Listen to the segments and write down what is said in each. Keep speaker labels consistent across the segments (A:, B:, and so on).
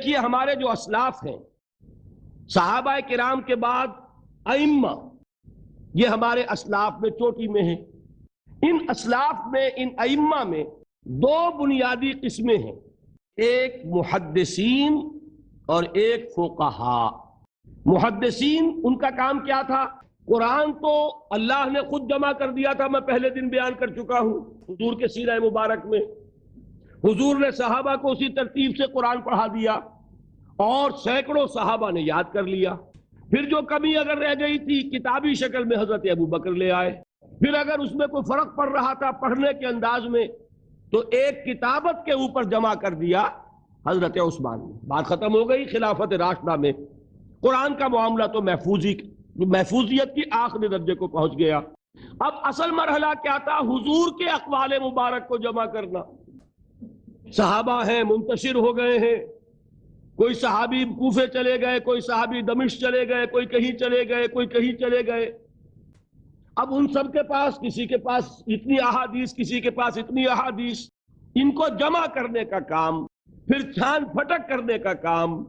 A: دیکھیے ہمارے جو اسلاف ہیں، صحابہ کرام کے بعد ائمہ، یہ ہمارے اسلاف میں چوٹی میں ہیں۔ ان اسلاف میں، ان ائمہ میں دو بنیادی قسمیں ہیں، ایک محدثین اور ایک فقہاء۔ محدثین، ان کا کام کیا تھا؟ قرآن تو اللہ نے خود جمع کر دیا تھا، میں پہلے دن بیان کر چکا ہوں حضور کے سیرہ مبارک میں۔ حضور نے صحابہ کو اسی ترتیب سے قرآن پڑھا دیا اور سینکڑوں صحابہ نے یاد کر لیا۔ پھر جو کمی اگر رہ گئی تھی کتابی شکل میں حضرت ابو بکر لے آئے۔ پھر اگر اس میں کوئی فرق پڑ رہا تھا پڑھنے کے انداز میں تو ایک کتابت کے اوپر جمع کر دیا حضرت عثمان نے۔ بات ختم ہو گئی۔ خلافت راشدہ میں قرآن کا معاملہ تو محفوظیت کی آخری درجے کو پہنچ گیا۔ اب اصل مرحلہ کیا تھا؟ حضور کے اقوال مبارک کو جمع کرنا۔ صحابہ ہیں، منتشر ہو گئے ہیں، کوئی صحابی کوفے چلے گئے، کوئی صحابی دمشق چلے گئے، کوئی کہیں چلے گئے، کوئی کہیں چلے گئے۔ اب ان سب کے پاس، کسی کے پاس اتنی احادیث، کسی کے پاس اتنی احادیث، ان کو جمع کرنے کا کام، پھر چھان پھٹک کرنے کا کام،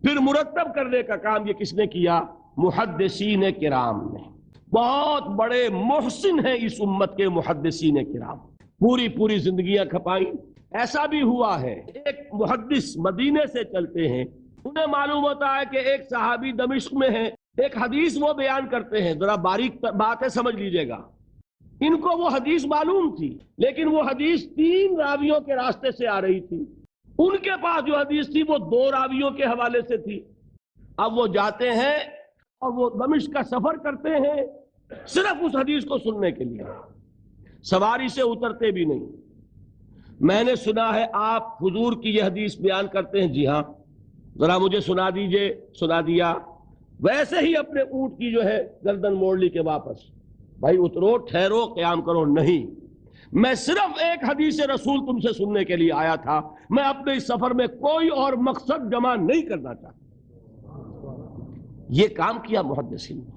A: پھر مرتب کرنے کا کام، یہ کس نے کیا؟ محدثین کرام نے۔ بہت بڑے محسن ہیں اس امت کے محدثین کرام، پوری زندگیاں کھپائیں۔ ایسا بھی ہوا ہے، ایک محدث مدینے سے چلتے ہیں، انہیں معلوم ہوتا ہے کہ ایک صحابی دمشق میں ہے، ایک حدیث وہ بیان کرتے ہیں، ذرا باریک بات ہے سمجھ لیجئے گا۔ ان کو وہ حدیث معلوم تھی، لیکن وہ حدیث 3 راویوں کے راستے سے آ رہی تھی۔ ان کے پاس جو حدیث تھی وہ 2 راویوں کے حوالے سے تھی۔ اب وہ جاتے ہیں اور وہ دمشق کا سفر کرتے ہیں صرف اس حدیث کو سننے کے لیے، سواری سے اترتے بھی نہیں۔ میں نے سنا ہے آپ حضور کی یہ حدیث بیان کرتے ہیں، جی ہاں، ذرا مجھے سنا دیجئے۔ سنا دیا، ویسے ہی اپنے اونٹ کی جو ہے گردن موڑ لی کہ واپس، بھائی اترو، ٹھہرو، قیام کرو۔ نہیں، میں صرف ایک حدیث رسول تم سے سننے کے لیے آیا تھا، میں اپنے اس سفر میں کوئی اور مقصد جمع نہیں کرنا چاہتا۔ یہ کام کیا محدثین نے۔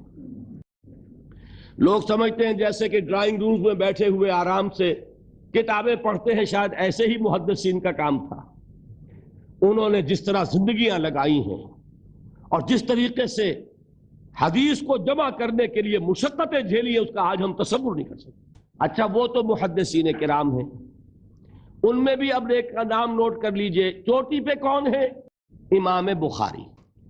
A: لوگ سمجھتے ہیں جیسے کہ ڈرائنگ رومز میں بیٹھے ہوئے آرام سے کتابیں پڑھتے ہیں، شاید ایسے ہی محدثین کا کام تھا۔ انہوں نے جس طرح زندگیاں لگائی ہیں اور جس طریقے سے حدیث کو جمع کرنے کے لیے مشقتیں جھیلی ہیں، اس کا آج ہم تصور نہیں کر سکتے۔ اچھا، وہ تو محدثین کرام ہیں، ان میں بھی اب ایک کا نام نوٹ کر لیجئے، چوٹی پہ کون ہے؟ امام بخاری،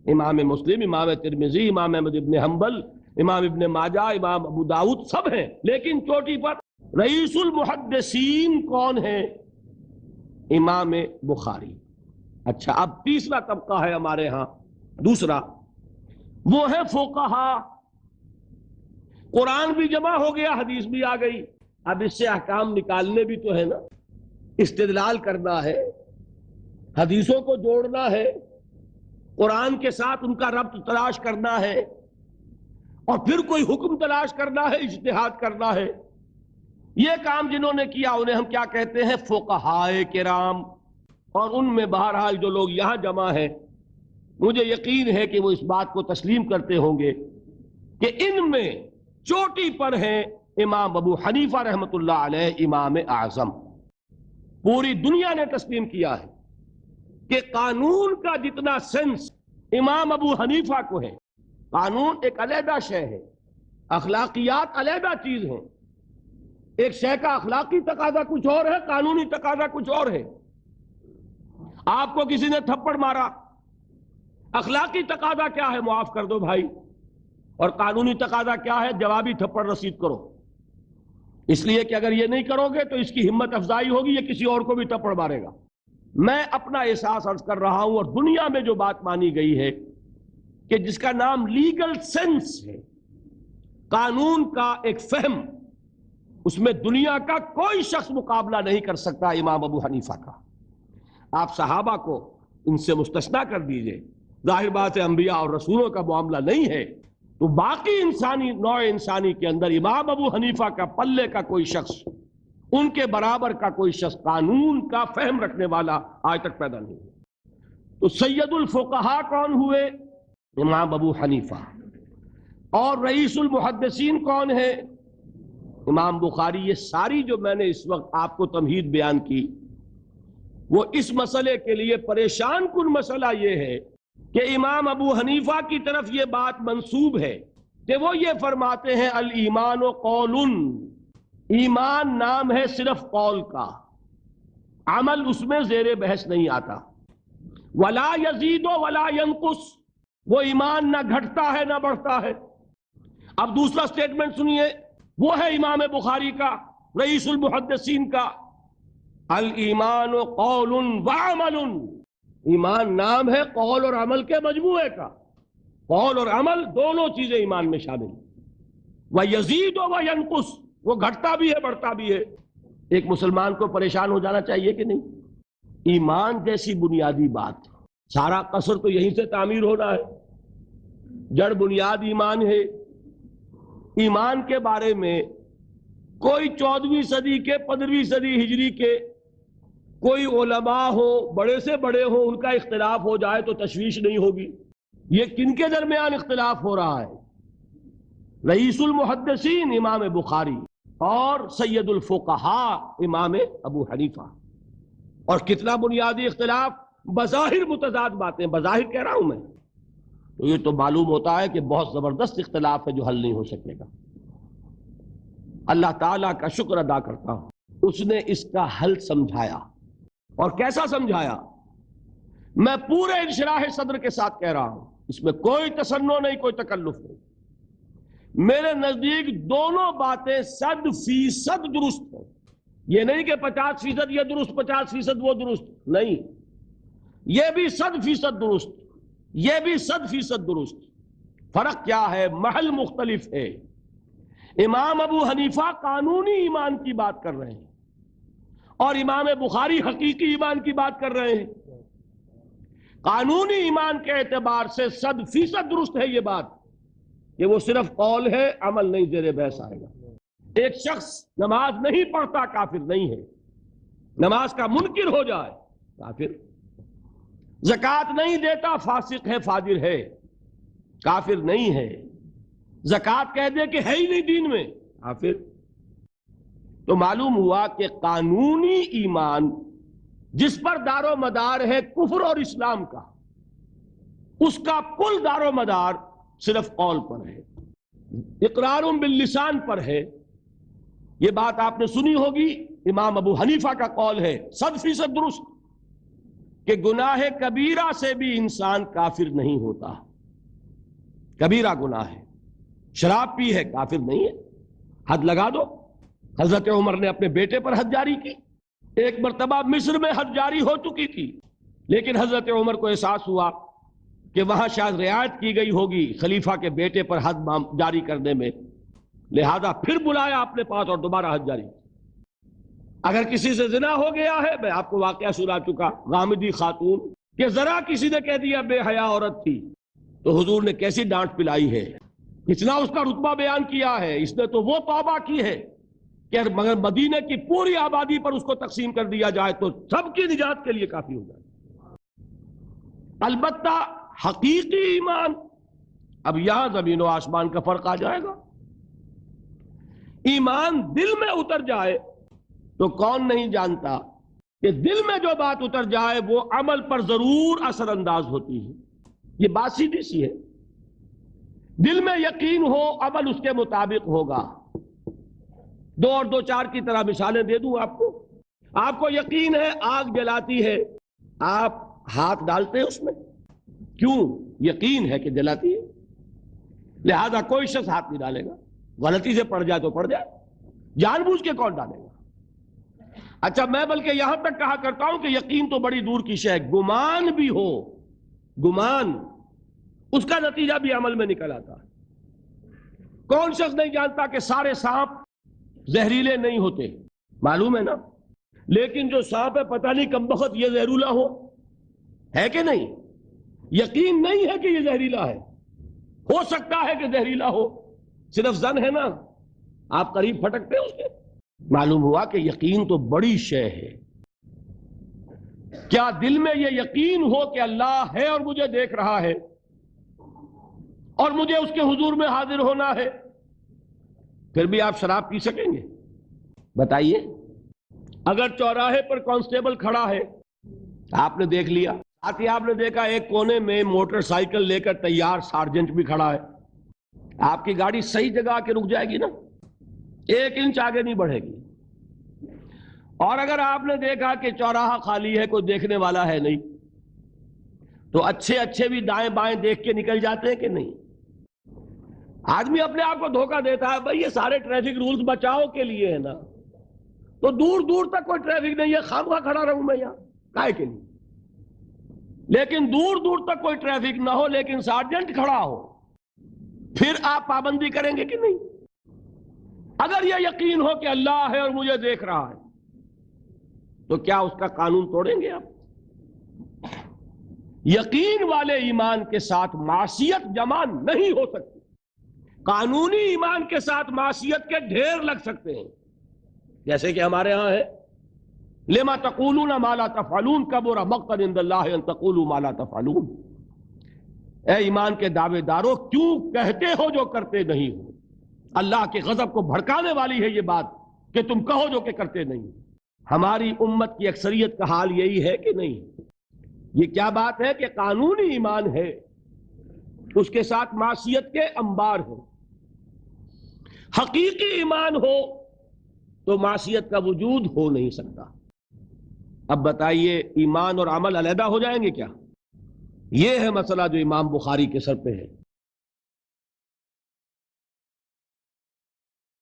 A: امام مسلم، امام ترمذی، امام احمد ابن حنبل، امام ابن ماجہ، امام ابو داؤد، سب ہیں، لیکن چوٹی پر رئیس المحدثین کون ہے؟ امام بخاری۔ اچھا، اب تیسرا طبقہ ہے ہمارے ہاں، دوسرا، وہ ہے فقہاء۔ قرآن بھی جمع ہو گیا، حدیث بھی آ گئی، اب اس سے احکام نکالنے بھی تو ہے نا، استدلال کرنا ہے، حدیثوں کو جوڑنا ہے، قرآن کے ساتھ ان کا ربط تلاش کرنا ہے، اور پھر کوئی حکم تلاش کرنا ہے، اجتہاد کرنا ہے۔ یہ کام جنہوں نے کیا انہیں ہم کیا کہتے ہیں؟ فقہاء کرام۔ اور ان میں بہرحال جو لوگ یہاں جمع ہیں، مجھے یقین ہے کہ وہ اس بات کو تسلیم کرتے ہوں گے کہ ان میں چوٹی پر ہیں امام ابو حنیفہ رحمۃ اللہ علیہ، امام اعظم۔ پوری دنیا نے تسلیم کیا ہے کہ قانون کا جتنا سینس امام ابو حنیفہ کو ہے، قانون ایک علیحدہ شے ہے، اخلاقیات علیحدہ چیز ہیں۔ ایک شے کا اخلاقی تقاضا کچھ اور ہے، قانونی تقاضا کچھ اور ہے۔ آپ کو کسی نے تھپڑ مارا، اخلاقی تقاضا کیا ہے؟ معاف کر دو بھائی، اور قانونی تقاضا کیا ہے؟ جوابی تھپڑ رسید کرو، اس لیے کہ اگر یہ نہیں کرو گے تو اس کی ہمت افزائی ہوگی، یہ کسی اور کو بھی تھپڑ مارے گا۔ میں اپنا احساس عرض کر رہا ہوں، اور دنیا میں جو بات مانی گئی ہے کہ جس کا نام لیگل سینس ہے، قانون کا ایک فہم، اس میں دنیا کا کوئی شخص مقابلہ نہیں کر سکتا امام ابو حنیفہ کا۔ آپ صحابہ کو ان سے مستثنیٰ کر دیجئے، ظاہر بات ہے انبیاء اور رسولوں کا معاملہ نہیں ہے، تو باقی انسانی نوع انسانی کے اندر امام ابو حنیفہ کا پلے کا کوئی شخص، ان کے برابر کا کوئی شخص قانون کا فہم رکھنے والا آج تک پیدا نہیں ہوا۔ تو سید الفقہاء کون ہوئے؟ امام ابو حنیفہ۔ اور رئیس المحدثین کون ہے؟ امام بخاری۔ یہ ساری جو میں نے اس وقت آپ کو تمہید بیان کی، وہ اس مسئلے کے لیے پریشان کن مسئلہ یہ ہے کہ امام ابو حنیفہ کی طرف یہ بات منسوب ہے کہ وہ یہ فرماتے ہیں الایمان قول، ایمان نام ہے صرف قول کا، عمل اس میں زیر بحث نہیں آتا، ولا یزید ولا ینقص، وہ ایمان نہ گھٹتا ہے نہ بڑھتا ہے۔ اب دوسرا سٹیٹمنٹ سنیے، وہ ہے امام بخاری کا، رئیس المحدثین کا، الایمان قول وعمل، ایمان نام ہے قول اور عمل کے مجموعے کا، قول اور عمل دونوں چیزیں ایمان میں شامل ہیں، وَيَزِيدُ وَيَنْقُصُ، وہ گھٹتا بھی ہے بڑھتا بھی ہے۔ ایک مسلمان کو پریشان ہو جانا چاہیے کہ نہیں؟ ایمان جیسی بنیادی بات، سارا قصر تو یہیں سے تعمیر ہونا ہے، جڑ بنیاد ایمان ہے۔ ایمان کے بارے میں کوئی 14ویں صدی کے 15ویں صدی ہجری کے کوئی علماء ہو، بڑے سے بڑے ہوں، ان کا اختلاف ہو جائے تو تشویش نہیں ہوگی۔ یہ کن کے درمیان اختلاف ہو رہا ہے؟ رئیس المحدثین امام بخاری اور سید الفقہاء امام ابو حنیفہ، اور کتنا بنیادی اختلاف، بظاہر متضاد باتیں، بظاہر کہہ رہا ہوں میں، تو یہ تو معلوم ہوتا ہے کہ بہت زبردست اختلاف ہے جو حل نہیں ہو سکے گا۔ اللہ تعالیٰ کا شکر ادا کرتا ہوں، اس نے اس کا حل سمجھایا، اور کیسا سمجھایا؟ میں پورے انشراح صدر کے ساتھ کہہ رہا ہوں، اس میں کوئی تصنع نہیں، کوئی تکلف نہیں۔ میرے نزدیک دونوں باتیں 100% درست ہیں، یہ نہیں کہ 50% یہ درست 50% وہ درست، نہیں، یہ بھی 100% درست، یہ بھی 100% درست۔ فرق کیا ہے؟ محل مختلف ہے۔ امام ابو حنیفہ قانونی ایمان کی بات کر رہے ہیں، اور امام بخاری حقیقی ایمان کی بات کر رہے ہیں۔ قانونی ایمان کے اعتبار سے 100% درست ہے یہ بات کہ وہ صرف قول ہے، عمل نہیں زیر بحث آئے گا۔ ایک شخص نماز نہیں پڑھتا کافر نہیں ہے، نماز کا منکر ہو جائے کافر، زکوٰۃ نہیں دیتا فاسق ہے فاجر ہے، کافر نہیں ہے، زکوٰۃ کہہ دے کہ ہے ہی نہیں دین میں، کافر۔ تو معلوم ہوا کہ قانونی ایمان جس پر دار و مدار ہے کفر اور اسلام کا، اس کا کل دار و مدار صرف قول پر ہے، اقرار باللسان پر ہے۔ یہ بات آپ نے سنی ہوگی، امام ابو حنیفہ کا قول ہے 100% درست کہ گناہ کبیرہ سے بھی انسان کافر نہیں ہوتا۔ کبیرہ گناہ ہے، شراب پی ہے، کافر نہیں ہے، حد لگا دو۔ حضرت عمر نے اپنے بیٹے پر حد جاری کی، ایک مرتبہ مصر میں حد جاری ہو چکی تھی، لیکن حضرت عمر کو احساس ہوا کہ وہاں شاید رعایت کی گئی ہوگی خلیفہ کے بیٹے پر حد جاری کرنے میں، لہذا پھر بلایا اپنے پاس اور دوبارہ حد جاری۔ اگر کسی سے زنا ہو گیا ہے، میں آپ کو واقعہ سنا چکا، غامدی خاتون کہ ذرا کسی نے کہہ دیا بے حیا عورت تھی، تو حضور نے کیسی ڈانٹ پلائی ہے، اتنا اس کا رتبہ بیان کیا ہے، اس نے تو وہ توبہ کی ہے کہ مگر مدینے کی پوری آبادی پر اس کو تقسیم کر دیا جائے تو سب کی نجات کے لیے کافی ہو جائے۔ البتہ حقیقی ایمان، اب یہاں زمین و آسمان کا فرق آ جائے گا۔ ایمان دل میں اتر جائے تو کون نہیں جانتا کہ دل میں جو بات اتر جائے وہ عمل پر ضرور اثر انداز ہوتی ہے۔ یہ بات سیدھی سی ہے، دل میں یقین ہو عمل اس کے مطابق ہوگا۔ 2 اور 2 4 کی طرح مثالیں دے دوں آپ کو۔ آپ کو یقین ہے آگ جلاتی ہے، آپ ہاتھ ڈالتے ہیں اس میں، کیوں؟ یقین ہے کہ جلاتی ہے، لہذا کوئی شخص ہاتھ نہیں ڈالے گا، غلطی سے پڑ جائے تو پڑ جائے، جان بوجھ کے کون ڈالے گا؟ اچھا، میں بلکہ یہاں تک کہا کرتا ہوں کہ یقین تو بڑی دور کی شے ہے، گمان بھی ہو، گمان، اس کا نتیجہ بھی عمل میں نکل آتا ہے۔ کون شخص نہیں جانتا کہ سارے سانپ زہریلے نہیں ہوتے؟ معلوم ہے نا، لیکن جو سانپ ہے پتہ نہیں کم بخت یہ زہریلا ہے کہ نہیں؟ یقین نہیں ہے کہ یہ زہریلا ہے، ہو سکتا ہے کہ زہریلا ہو، صرف ظن ہے نا، آپ قریب پھٹکتے ہیں اس کے۔ معلوم ہوا کہ یقین تو بڑی شے ہے۔ کیا دل میں یہ یقین ہو کہ اللہ ہے اور مجھے دیکھ رہا ہے اور مجھے اس کے حضور میں حاضر ہونا ہے، پھر بھی آپ شراب پی سکیں گے؟ بتائیے۔ اگر چوراہے پر کانسٹیبل کھڑا ہے آپ نے دیکھ لیا. ساتھ ہی آپ نے دیکھا ایک کونے میں موٹر سائیکل لے کر تیار سارجنٹ بھی کھڑا ہے. آپ کی گاڑی صحیح جگہ آ کے رک جائے گی نا, 1 انچ آگے نہیں بڑھے گی. اور اگر آپ نے دیکھا کہ چوراہا خالی ہے, کوئی دیکھنے والا ہے نہیں, تو اچھے بھی دائیں بائیں دیکھ کے نکل جاتے ہیں کہ نہیں؟ آدمی اپنے آپ کو دھوکہ دیتا ہے, بھائی یہ سارے ٹریفک رولز بچاؤ کے لیے ہے نا, تو دور دور تک کوئی ٹریفک نہیں ہے, خامخواہ کھڑا رہوں میں یہاں کائے کے لیے. لیکن دور دور تک کوئی ٹریفک نہ ہو لیکن سارجنٹ کھڑا ہو, پھر آپ پابندی کریں گے کہ نہیں؟ اگر یہ یقین ہو کہ اللہ ہے اور مجھے دیکھ رہا ہے, تو کیا اس کا قانون توڑیں گے آپ؟ یقین والے ایمان کے ساتھ معصیت جمع نہیں ہو سکتی. قانونی ایمان کے ساتھ معصیت کے ڈھیر لگ سکتے ہیں, جیسے کہ ہمارے ہاں ہے لما تقولون ما لا تفعلون کبر مقتا عند اللہ ان تقولوا ما لا تفعلون. اے ایمان کے دعوے دارو, کیوں کہتے ہو جو کرتے نہیں ہو؟ اللہ کے غضب کو بھڑکانے والی ہے یہ بات کہ تم کہو جو کہ کرتے نہیں. ہماری امت کی اکثریت کا حال یہی ہے کہ نہیں؟ یہ کیا بات ہے کہ قانونی ایمان ہے, اس کے ساتھ معصیت کے انبار ہیں. حقیقی ایمان ہو تو معصیت کا وجود ہو نہیں سکتا. اب بتائیے ایمان اور عمل علیحدہ ہو جائیں گے کیا؟ یہ ہے مسئلہ جو امام بخاری کے سر پہ ہے.